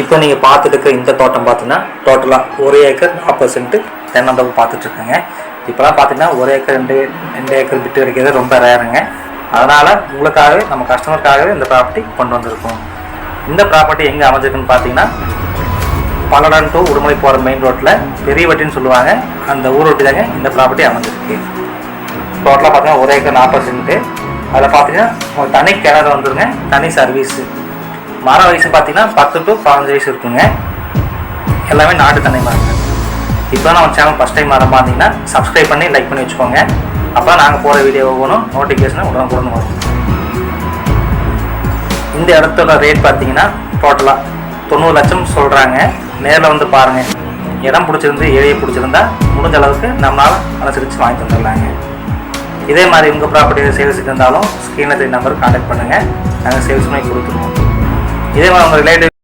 இப்போ நீங்கள் பார்த்துட்டு இருக்க இந்த தோட்டம் பார்த்தீங்கன்னா டோட்டலாக 1 ஏக்கர் 40 சென்ட் தென்னந்தோப்பு பார்த்துட்ருக்கேங்க. இப்போலாம் பார்த்தீங்கன்னா 1 ஏக்கர் 2 ஏக்கர் விட்டு கிடைக்கிறது ரொம்ப ரேருங்க. அதனால் உங்களுக்காகவே நம்ம கஸ்டமருக்காகவே இந்த ப்ராப்பர்ட்டி கொண்டு வந்திருக்கோம். இந்த ப்ராப்பர்ட்டி எங்கே அமைஞ்சிருக்குன்னு பார்த்தீங்கன்னா பல்லடம் டு உடுமலை போகிற மெயின் ரோட்டில் பெரிய வட்டின்னு சொல்லுவாங்க, அந்த ஊர் ஒட்டி தாங்க இந்த ப்ராப்பர்ட்டி அமைஞ்சிருக்கு. டோட்டலாக பார்த்தீங்கன்னா 1 ஏக்கர் 40 சென்ட்டு. அதில் பார்த்தீங்கன்னா உங்களுக்கு தனி கிணறு வந்துருங்க, தனி சர்வீஸு. மர வயசு பார்த்தீங்கன்னா 10 to 15 வயசு இருக்குங்க. எல்லாமே நாட்டு தென்னை மரங்க. இப்போ நம்ம சேனல் ஃபஸ்ட் டைம் வர பார்த்தீங்கன்னா சப்ஸ்கிரைப் பண்ணி லைக் பண்ணி வச்சுக்கோங்க. அப்போ நாங்கள் போகிற வீடியோ ஒவ்வொன்றும் நோட்டிஃபிகேஷன் உடனுக்குடன் வரும். இந்த இடத்தோட ரேட் பார்த்தீங்கன்னா டோட்டலாக 90 லட்சம் சொல்கிறாங்க. நேரில் வந்து பாருங்கள். இடம் பிடிச்சிருந்து ஏரியை பிடிச்சிருந்தா முடிஞ்ச அளவுக்கு நம்மளால் அனுசரித்து வாங்கி தந்துடலாங்க. இதே மாதிரி உங்கள் ப்ராப்பர்ட்டி சேல்ஸுக்கு இருந்தாலும் ஸ்க்ரீனில் 3 நம்பருக்கு கான்டாக்ட் பண்ணுங்கள், நாங்கள் சேல்ஸ் பண்ணி கொடுத்துருவோம். இதே மாதிரி உங்கள் ரிலேட்டிவ்